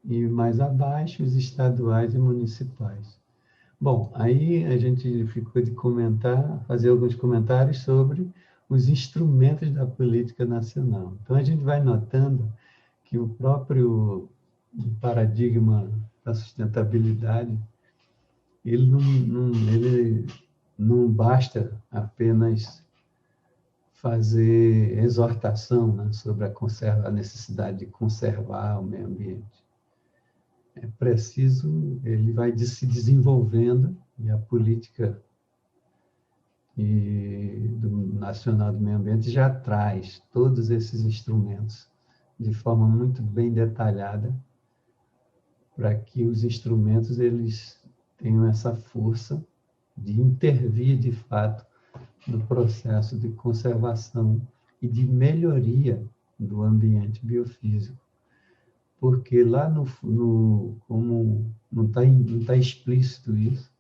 e mais abaixo os estaduais e municipais. Bom, aí a gente ficou de comentar, fazer alguns comentários sobre os instrumentos da política nacional. Então a gente vai notando que o próprio paradigma da sustentabilidade, ele não basta apenas fazer exortação, né, sobre a necessidade de conservar o meio ambiente. É preciso, ele vai se desenvolvendo, e a política nacional do meio ambiente já traz todos esses instrumentos de forma muito bem detalhada, para que os instrumentos eles tenham essa força de intervir de fato no processo de conservação e de melhoria do ambiente biofísico. Porque lá como não tá explícito isso,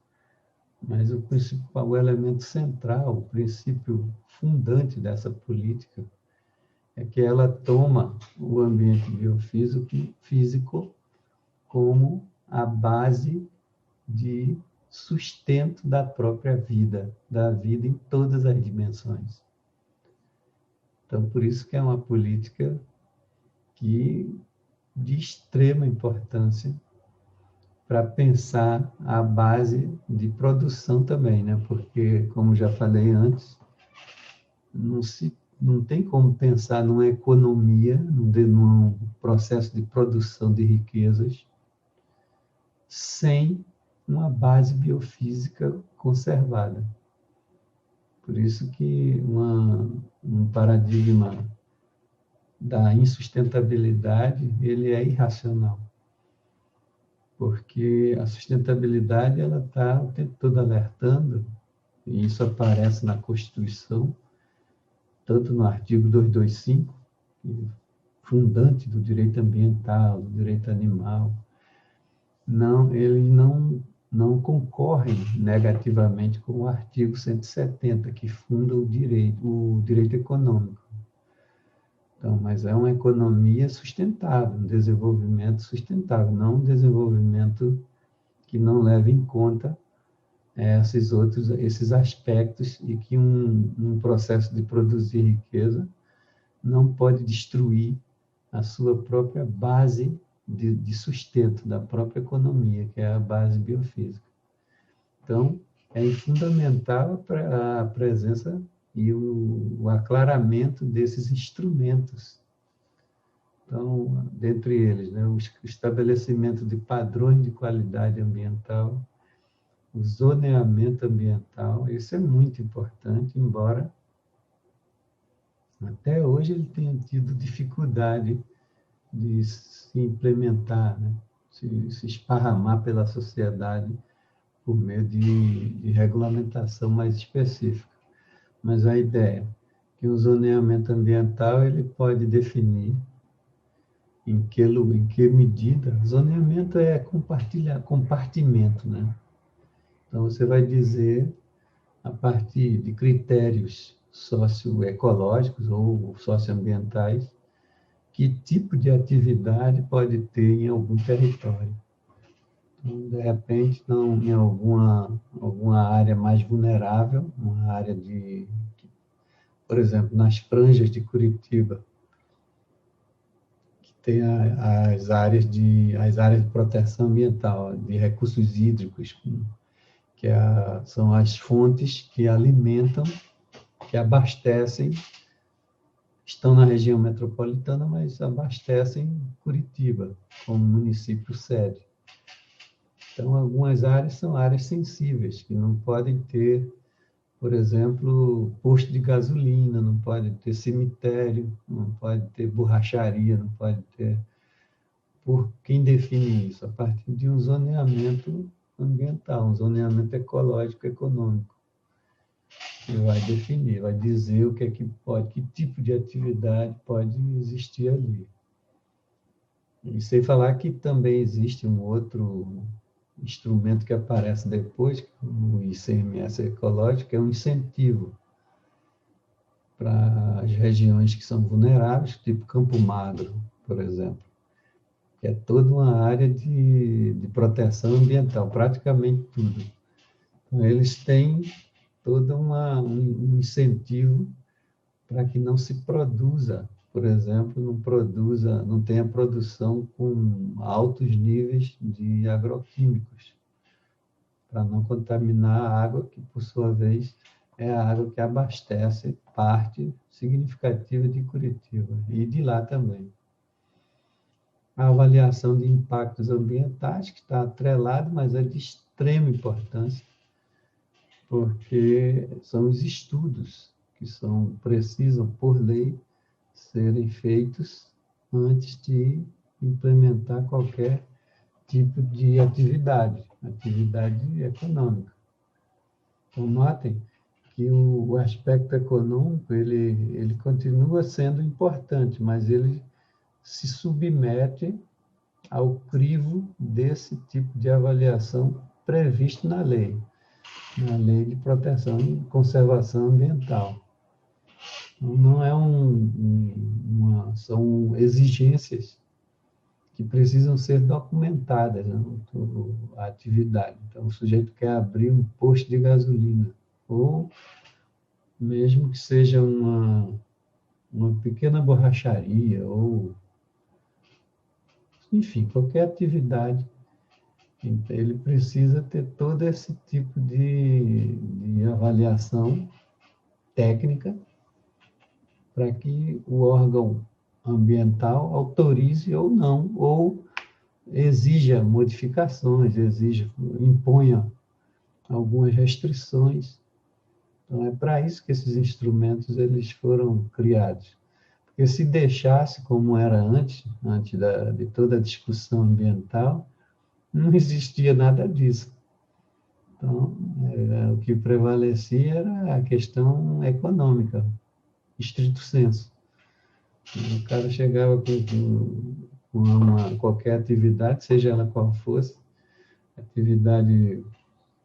mas o principal, o elemento central, o princípio fundante dessa política é que ela toma o ambiente biofísico como a base de sustento da própria vida, da vida em todas as dimensões. Então, por isso que é uma política de extrema importância para pensar a base de produção também, né? Porque, como já falei antes, não tem como pensar numa economia, num processo de produção de riquezas, sem uma base biofísica conservada. Por isso que um paradigma da insustentabilidade, ele é irracional, porque a sustentabilidade ela está o tempo todo alertando, e isso aparece na Constituição, tanto no artigo 225, fundante do direito ambiental, do direito animal, eles não concorrem negativamente com o artigo 170, que funda o direito econômico. Então, mas é uma economia sustentável, um desenvolvimento sustentável, não um desenvolvimento que não leve em conta esses aspectos, e que um processo de produzir riqueza não pode destruir a sua própria base de sustento da própria economia, que é a base biofísica. Então, é fundamental a presença e o aclaramento desses instrumentos. Então, dentre eles, né, o estabelecimento de padrões de qualidade ambiental, o zoneamento ambiental, isso é muito importante, embora até hoje ele tenha tido dificuldade de se implementar, né, se esparramar pela sociedade por meio de regulamentação mais específica. Mas a ideia é que o zoneamento ambiental ele pode definir em que medida. Zoneamento é compartimento, né? Então, você vai dizer, a partir de critérios socioecológicos ou socioambientais, que tipo de atividade pode ter em algum território. Então, de repente, em alguma área mais vulnerável, uma área por exemplo, nas franjas de Curitiba, que tem as áreas de proteção ambiental, de recursos hídricos, que são as fontes que alimentam, que abastecem, estão na região metropolitana, mas abastecem Curitiba, como município sede. Então, algumas áreas são áreas sensíveis, que não podem ter, por exemplo, posto de gasolina, não pode ter cemitério, não pode ter borracharia, não pode ter... Por quem define isso? A partir de um zoneamento ambiental, um zoneamento ecológico econômico, que vai definir, vai dizer o que é que pode, que tipo de atividade pode existir ali. E sem falar que também existe um outro instrumento que aparece depois, o ICMS ecológico, que é um incentivo para as regiões que são vulneráveis, tipo Campo Magro, por exemplo, que é toda uma área de proteção ambiental, praticamente tudo. Então, eles têm todo um incentivo para que não se produza, por exemplo, não tenha produção com altos níveis de agroquímicos, para não contaminar a água, que, por sua vez, é a água que abastece parte significativa de Curitiba e de lá também. A avaliação de impactos ambientais, que está atrelado, mas é de extrema importância, porque são os estudos que precisam, por lei, serem feitos antes de implementar qualquer tipo de atividade econômica. Então, notem que o aspecto econômico ele continua sendo importante, mas ele se submete ao crivo desse tipo de avaliação previsto na Lei de Proteção e Conservação Ambiental. Então, não é são exigências que precisam ser documentadas, né, a atividade. Então, o sujeito quer abrir um posto de gasolina, ou mesmo que seja uma pequena borracharia, ou, enfim, qualquer atividade, ele precisa ter todo esse tipo de avaliação técnica para que o órgão ambiental autorize ou não, ou exija modificações, imponha algumas restrições. Então, é para isso que esses instrumentos eles foram criados. Porque se deixasse como era antes de toda a discussão ambiental, não existia nada disso. Então, o que prevalecia era a questão econômica, estrito sensu. O cara chegava com qualquer atividade, seja ela qual fosse, atividade,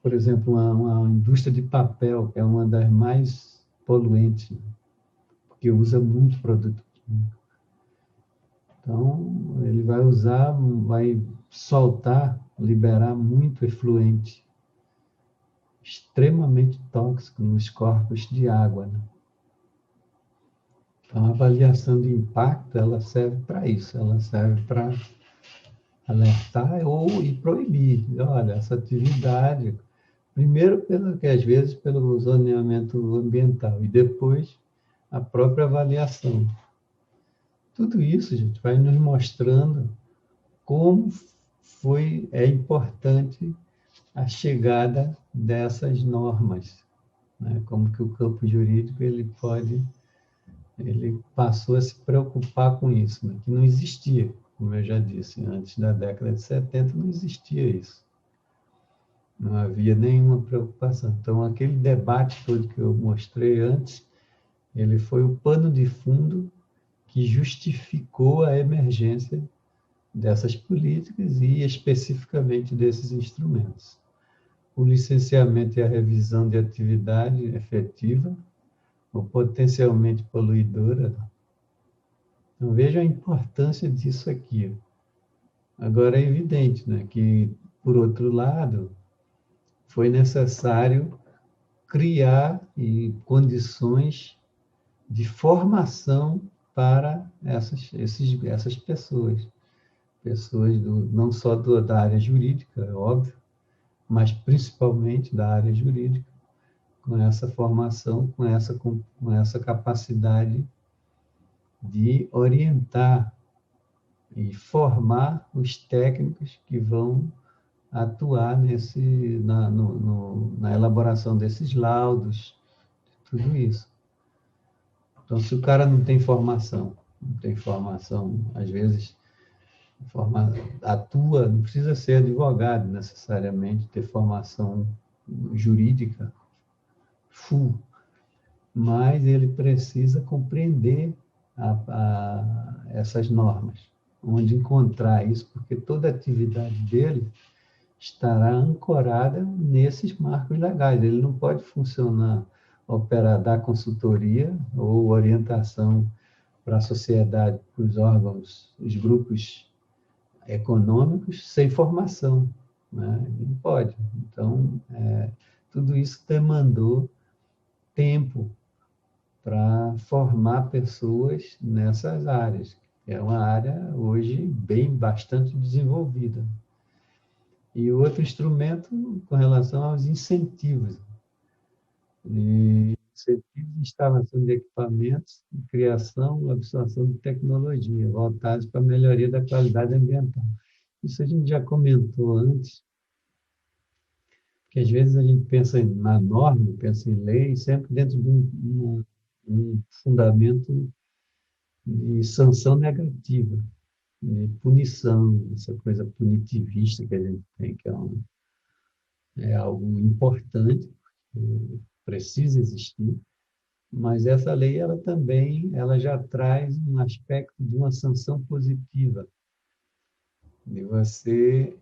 por exemplo, uma indústria de papel, que é uma das mais poluentes, porque usa muito produto químico. Então, ele vai soltar, liberar muito efluente, extremamente tóxico nos corpos de água, né? Então, a avaliação de impacto, ela serve para isso, ela serve para alertar e proibir. Olha, essa atividade, primeiro, às vezes, pelo zoneamento ambiental, e depois a própria avaliação. Tudo isso, gente, vai nos mostrando como é importante a chegada dessas normas, né? Como que o campo jurídico ele passou a se preocupar com isso, né? Que não existia, como eu já disse, antes da década de 70 não existia isso. Não havia nenhuma preocupação. Então, aquele debate todo que eu mostrei antes, ele foi o pano de fundo que justificou a emergência dessas políticas e especificamente desses instrumentos. O licenciamento e a revisão de atividade efetiva ou potencialmente poluidora. Então, veja a importância disso aqui. Agora, é evidente, né, que, por outro lado, foi necessário criar condições de formação para essas pessoas. Pessoas não só da área jurídica, é óbvio, mas principalmente da área jurídica, com essa formação, com essa capacidade de orientar e formar os técnicos que vão atuar na elaboração desses laudos, tudo isso. Então, se o cara não tem formação, às vezes, atua, não precisa ser advogado necessariamente, ter formação jurídica full, mas ele precisa compreender essas normas, onde encontrar isso, porque toda a atividade dele estará ancorada nesses marcos legais. Ele não pode funcionar, dar consultoria ou orientação para a sociedade, para os órgãos, os grupos econômicos sem formação, né? Não pode. Então, tudo isso demandou tempo para formar pessoas nessas áreas. É uma área hoje bastante desenvolvida. E outro instrumento com relação aos incentivos. Incentivos de instalação de equipamentos, criação e absorção de tecnologia, voltados para a melhoria da qualidade ambiental. Isso a gente já comentou antes, que às vezes a gente pensa na norma, pensa em lei, sempre dentro de um fundamento de sanção negativa, de punição, essa coisa punitivista que a gente tem, que é algo importante, precisa existir, mas essa lei ela também ela já traz um aspecto de uma sanção positiva, de você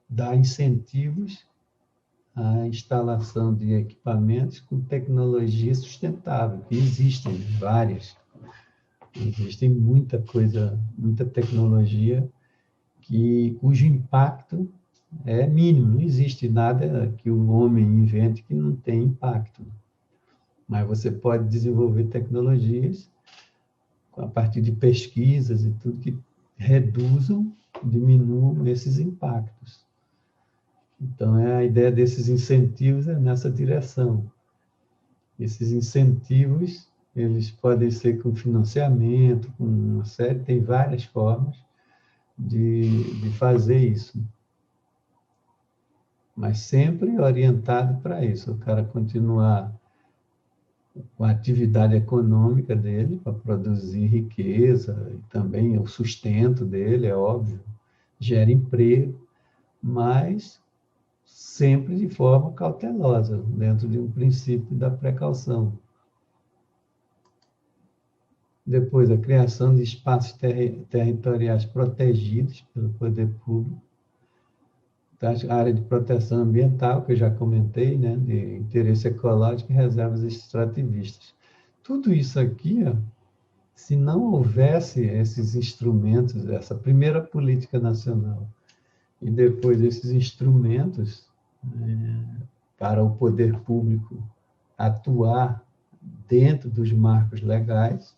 dar incentivos à instalação de equipamentos com tecnologia sustentável, que existem várias. Existem muita coisa, muita tecnologia cujo impacto é mínimo. Não existe nada que o homem invente que não tem impacto. Mas você pode desenvolver tecnologias a partir de pesquisas e tudo que reduzam, diminuam esses impactos. Então, a ideia desses incentivos é nessa direção. Esses incentivos, eles podem ser com financiamento, com uma série, tem várias formas de fazer isso. Mas sempre orientado para isso, o cara continuar com a atividade econômica dele, para produzir riqueza, e também o sustento dele, é óbvio, gera emprego, mas sempre de forma cautelosa, dentro de um princípio da precaução. Depois, a criação de espaços territoriais protegidos pelo poder público, a área de proteção ambiental, que eu já comentei, né, de interesse ecológico e reservas extrativistas. Tudo isso aqui, ó, se não houvesse esses instrumentos, essa primeira política nacional, e depois esses instrumentos para o poder público atuar dentro dos marcos legais,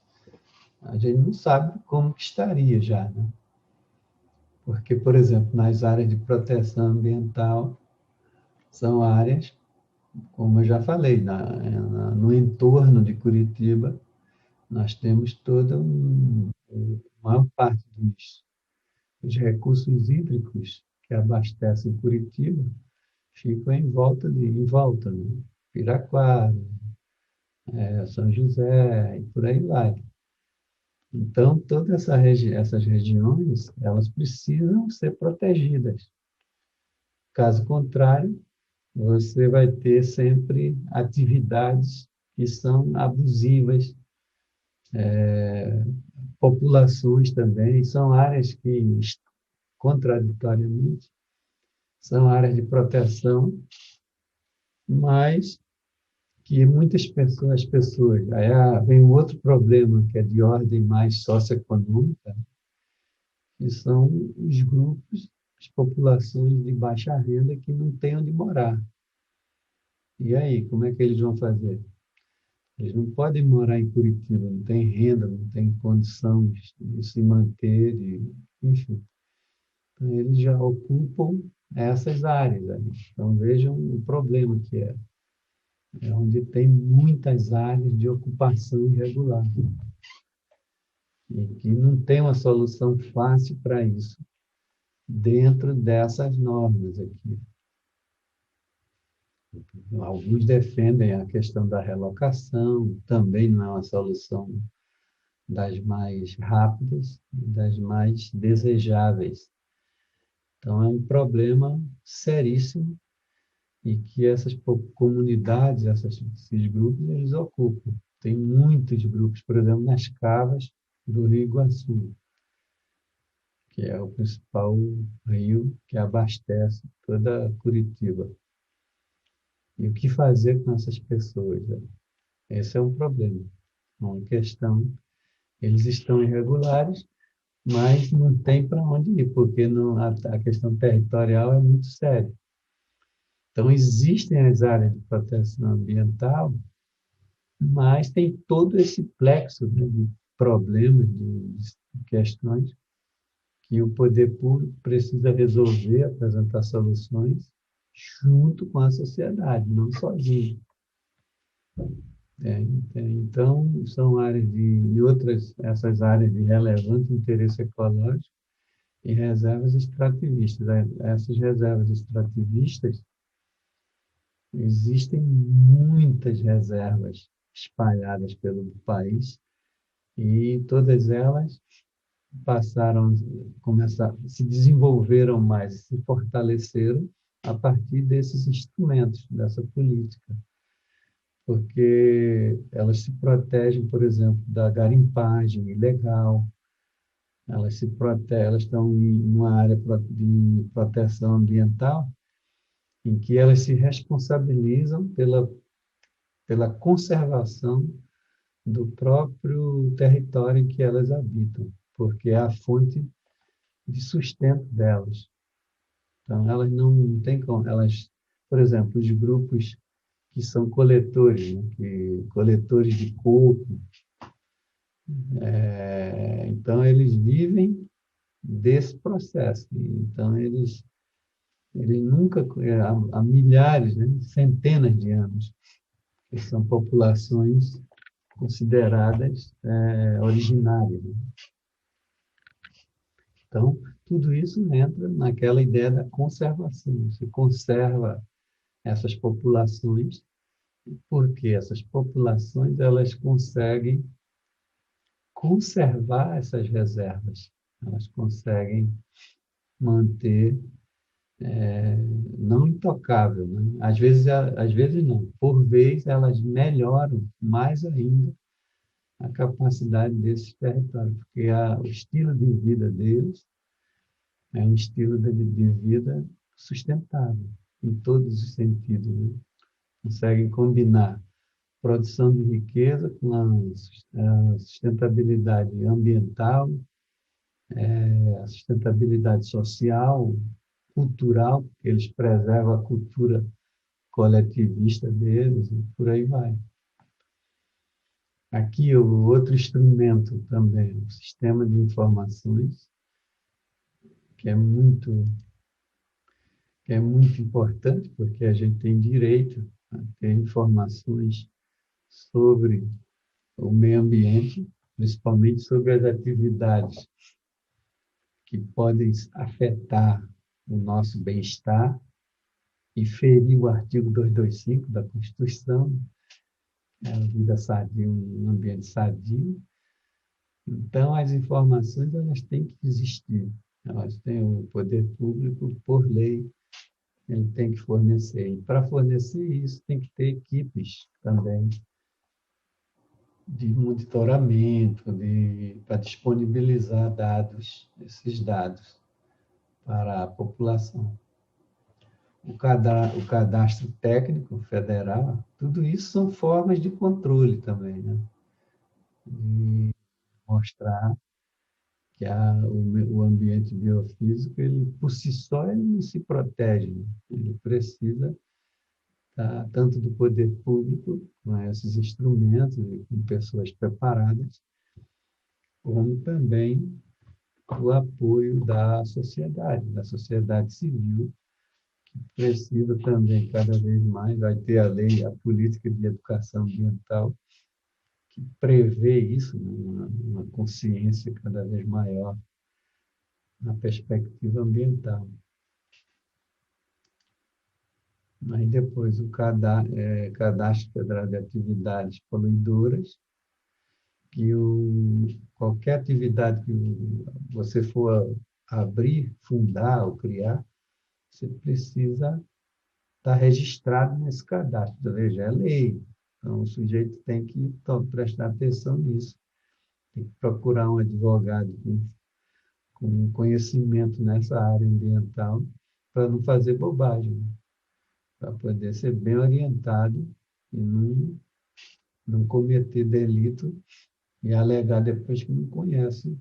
a gente não sabe como que estaria já, né? Porque, por exemplo, nas áreas de proteção ambiental, são áreas, como eu já falei, no entorno de Curitiba, nós temos toda uma parte dos recursos hídricos que abastecem Curitiba, ficam em volta, né? Piraquara, São José, e por aí vai. Então, todas essas regiões, elas precisam ser protegidas. Caso contrário, você vai ter sempre atividades que são abusivas, populações também, são áreas que, contraditoriamente, são áreas de proteção, mas que muitas pessoas, aí vem um outro problema que é de ordem mais socioeconômica, que são os grupos, as populações de baixa renda que não têm onde morar. E aí, como é que eles vão fazer? Eles não podem morar em Curitiba, não têm renda, não têm condições de se manter, enfim. Então, eles já ocupam essas áreas aí. Então, vejam o problema que é. É onde tem muitas áreas de ocupação irregular. E que não tem uma solução fácil para isso, dentro dessas normas aqui. Alguns defendem a questão da relocação, também não é uma solução das mais rápidas, das mais desejáveis. Então, é um problema seríssimo e que essas comunidades, esses grupos, eles ocupam. Tem muitos grupos, por exemplo, nas cavas do Rio Iguaçu, que é o principal rio que abastece toda Curitiba. E o que fazer com essas pessoas? Esse é um problema. Uma questão, eles estão irregulares, mas não tem para onde ir, porque não, a questão territorial é muito séria. Então, existem as áreas de proteção ambiental, mas tem todo esse plexo, né, de problemas, de questões, que o poder público precisa resolver, apresentar soluções, junto com a sociedade, não sozinho. Então, são áreas e outras, essas áreas de relevante interesse ecológico e reservas extrativistas. Essas reservas extrativistas, existem muitas reservas espalhadas pelo país e todas elas passaram, se desenvolveram mais, se fortaleceram a partir desses instrumentos, dessa política, porque elas se protegem, por exemplo, da garimpagem ilegal, elas estão em uma área de proteção ambiental em que elas se responsabilizam pela conservação do próprio território em que elas habitam, porque é a fonte de sustento delas. Então, elas não têm como, por exemplo, os grupos que são coletores, né, coletores de coco, então eles vivem desse processo. Então, eles nunca, há milhares, né, centenas de anos, que são populações consideradas originárias. Né? Então, tudo isso entra naquela ideia da conservação. Você conserva essas populações, porque essas populações elas conseguem conservar essas reservas, elas conseguem manter não intocável, né? Às vezes não, por vez elas melhoram mais ainda a capacidade desses territórios, porque o estilo de vida deles é um estilo de vida sustentável, em todos os sentidos. Né? Conseguem combinar produção de riqueza com a sustentabilidade ambiental, a sustentabilidade social, cultural, porque eles preservam a cultura coletivista deles, e por aí vai. Aqui, o outro instrumento também, o sistema de informações, que é muito importante, porque a gente tem direito a ter informações sobre o meio ambiente, principalmente sobre as atividades que podem afetar o nosso bem-estar e ferir o artigo 225 da Constituição, a vida sadia, um ambiente sadio. Então, as informações elas têm que existir. Elas têm o poder público, por lei, ele tem que fornecer. E para fornecer isso, tem que ter equipes também de monitoramento, para disponibilizar esses dados para a população. O cadastro técnico federal, tudo isso são formas de controle também, né? De mostrar que o ambiente biofísico, ele por si só, ele não se protege, né? Ele precisa tanto do poder público, com esses instrumentos e com pessoas preparadas, como também o apoio da sociedade civil, que precisa também, cada vez mais, vai ter a lei, a política de educação ambiental, que prevê isso, né, uma consciência cada vez maior na perspectiva ambiental. Aí depois o cadastro federal de atividades poluidoras, que qualquer atividade que você for abrir, fundar ou criar, você precisa estar registrado nesse cadastro. Veja, é lei. Então, o sujeito tem que prestar atenção nisso. Tem que procurar um advogado com conhecimento nessa área ambiental para não fazer bobagem, para poder ser bem orientado e não cometer delito e alegar depois que não conhece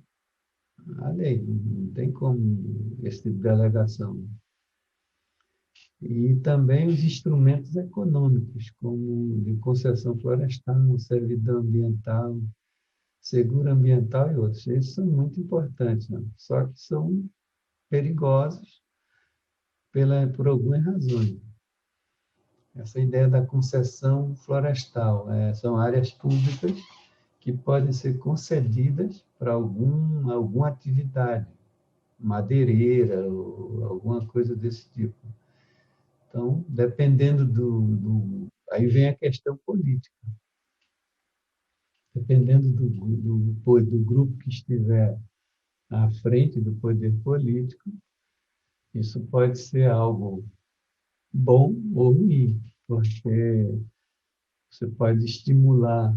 a lei, não tem como esse tipo de alegação. E também os instrumentos econômicos, como de concessão florestal, servidão ambiental, seguro ambiental e outros. Esses são muito importantes, né? Só que são perigosos por algumas razões. Essa ideia da concessão florestal, são áreas públicas que podem ser concedidas para alguma atividade, madeireira ou alguma coisa desse tipo. Então, dependendo aí vem a questão política. Dependendo do grupo que estiver à frente do poder político, isso pode ser algo bom ou ruim, porque você pode estimular,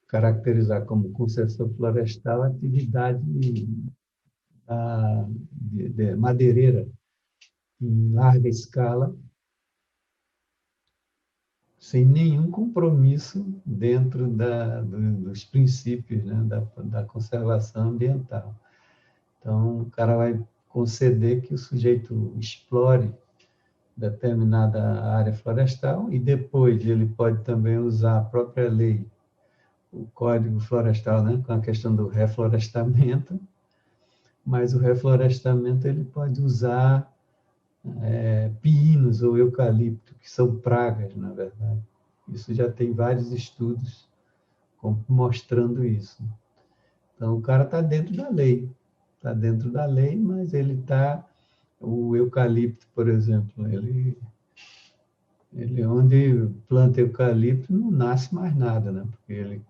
caracterizar como concessão florestal a atividade de madeireira em larga escala, sem nenhum compromisso dentro dos princípios, né, da conservação ambiental. Então, o cara vai conceder que o sujeito explore determinada área florestal e depois ele pode também usar a própria lei, o Código Florestal, né, com a questão do reflorestamento, mas o reflorestamento ele pode usar pinos ou eucalipto, que são pragas, na verdade. Isso já tem vários estudos mostrando isso. Então, o cara está dentro da lei. Está dentro da lei, mas ele está... O eucalipto, por exemplo, ele onde planta eucalipto não nasce mais nada, né? Porque ele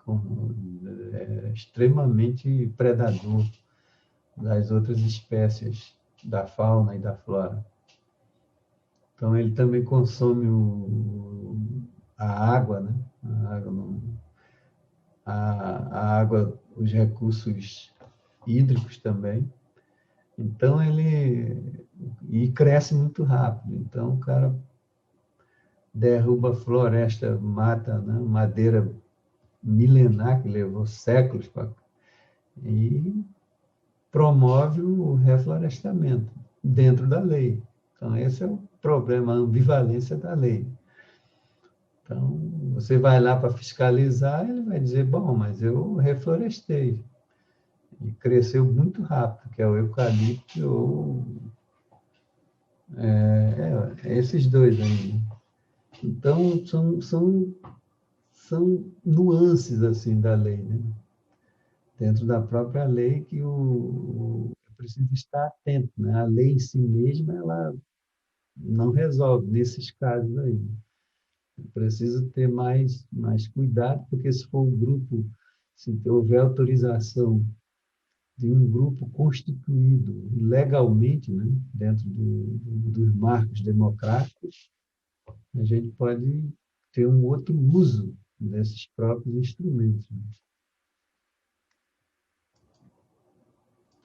é extremamente predador das outras espécies da fauna e da flora. Então, ele também consome a água, né? A água, os recursos hídricos também. Então, e cresce muito rápido. Então, o cara derruba a floresta, mata, né? Madeira milenar, que levou séculos e promove o reflorestamento dentro da lei. Então, esse é o problema, a ambivalência da lei. Então, você vai lá para fiscalizar, ele vai dizer, bom, mas eu reflorestei. E cresceu muito rápido, que é o eucalipto ou... esses dois aí. Então, são nuances assim da lei, né? Dentro da própria lei que é preciso estar atento, né? A lei em si mesma, ela não resolve nesses casos aí. Precisa ter mais cuidado, porque se for um grupo, se houver autorização de um grupo constituído legalmente, né, dentro dos marcos democráticos, a gente pode ter um outro uso desses próprios instrumentos.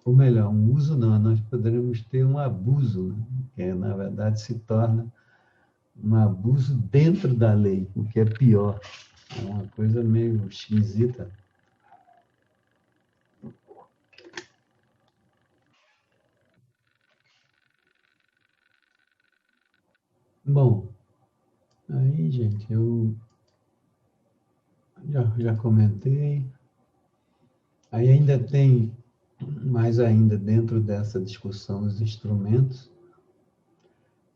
Ou melhor, um uso não, nós poderemos ter um abuso, né, que na verdade se torna um abuso dentro da lei, o que é pior. É uma coisa meio esquisita. Bom, aí, gente, eu já comentei. Aí ainda tem, mais ainda dentro dessa discussão dos instrumentos,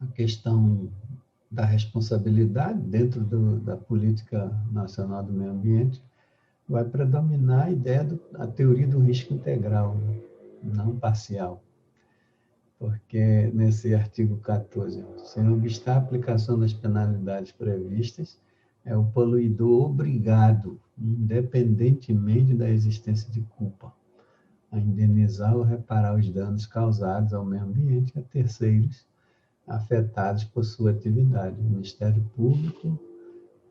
a questão da responsabilidade dentro da política nacional do meio ambiente, vai predominar a ideia a teoria do risco integral, né? Não parcial. Porque nesse artigo 14, sem obstar a aplicação das penalidades previstas, é o poluidor obrigado, independentemente da existência de culpa, a indenizar ou reparar os danos causados ao meio ambiente e a terceiros afetados por sua atividade. O Ministério Público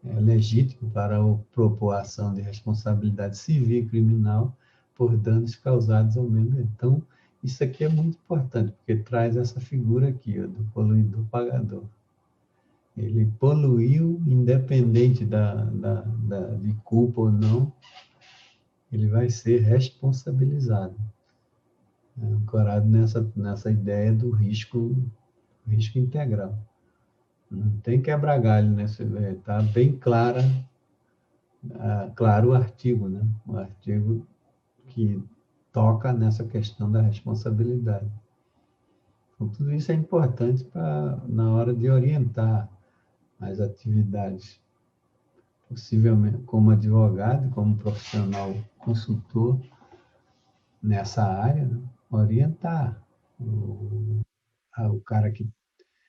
é legítimo para propor ação de responsabilidade civil e criminal por danos causados ao meio ambiente. Então, isso aqui é muito importante, porque traz essa figura aqui, ó, do poluidor pagador. Ele poluiu, independente de culpa ou não, ele vai ser responsabilizado. ancorado nessa ideia do risco integral. Não tem quebrar galho, né? Está bem claro o artigo, né? O artigo que toca nessa questão da responsabilidade. Então, tudo isso é importante na hora de orientar as atividades, possivelmente como advogado, como profissional consultor nessa área, né? Orientar o cara que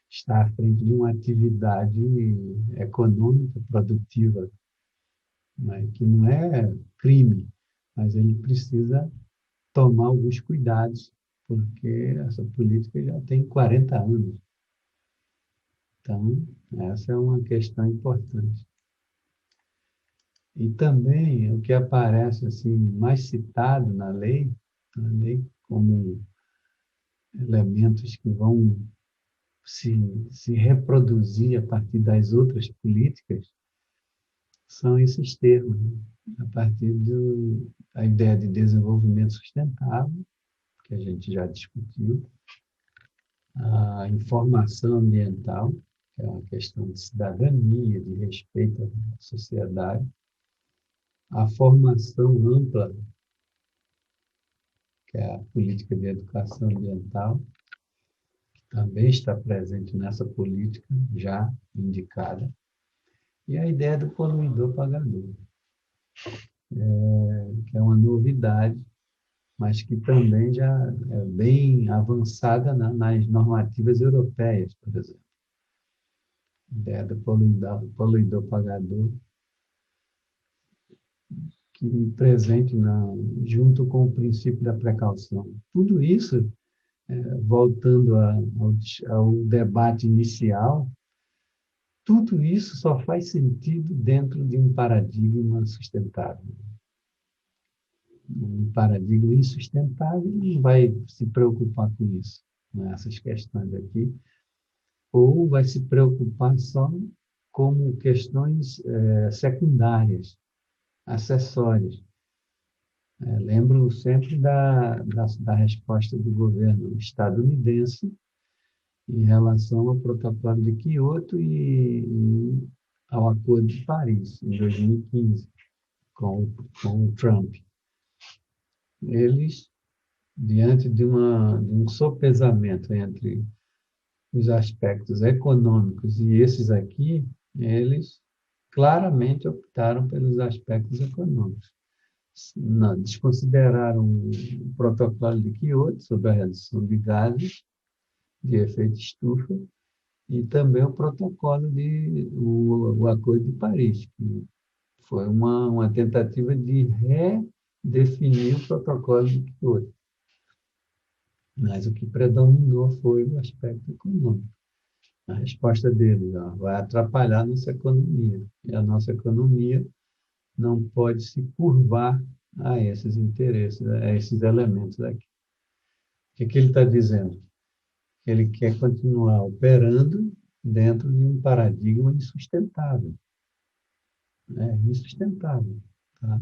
está à frente de uma atividade econômica, produtiva, né? Que não é crime, mas ele precisa tomar alguns cuidados, porque essa política já tem 40 anos. Então, essa é uma questão importante. E também o que aparece assim mais citado na lei como elementos que vão se reproduzir a partir das outras políticas, são esses termos, né? A partir da ideia de desenvolvimento sustentável, que a gente já discutiu, a informação ambiental, que é uma questão de cidadania, de respeito à sociedade, a formação ampla, que é a política de educação ambiental, que também está presente nessa política já indicada, e a ideia do poluidor pagador, que é uma novidade, mas que também já é bem avançada nas normativas europeias, por exemplo. A ideia do poluidor pagador, que presente junto com o princípio da precaução. Tudo isso, voltando ao debate inicial, tudo isso só faz sentido dentro de um paradigma sustentável. Um paradigma insustentável não vai se preocupar com isso, com essas questões aqui, ou vai se preocupar só como questões secundárias, acessórias. Lembro sempre da resposta do governo estadunidense em relação ao Protocolo de Quioto e ao Acordo de Paris, em 2015, com o Trump. Eles, diante de um sopesamento entre os aspectos econômicos e esses aqui, eles claramente optaram pelos aspectos econômicos. Não, desconsideraram o protocolo de Quioto sobre a redução de gases de efeito estufa e também o Acordo de Paris, que foi uma tentativa de redefinir o protocolo de Quioto. Mas o que predominou foi o aspecto econômico. A resposta deles vai atrapalhar a nossa economia. E a nossa economia não pode se curvar a esses interesses, a esses elementos aqui. O que ele está dizendo? Ele quer continuar operando dentro de um paradigma insustentável. Insustentável. Tá?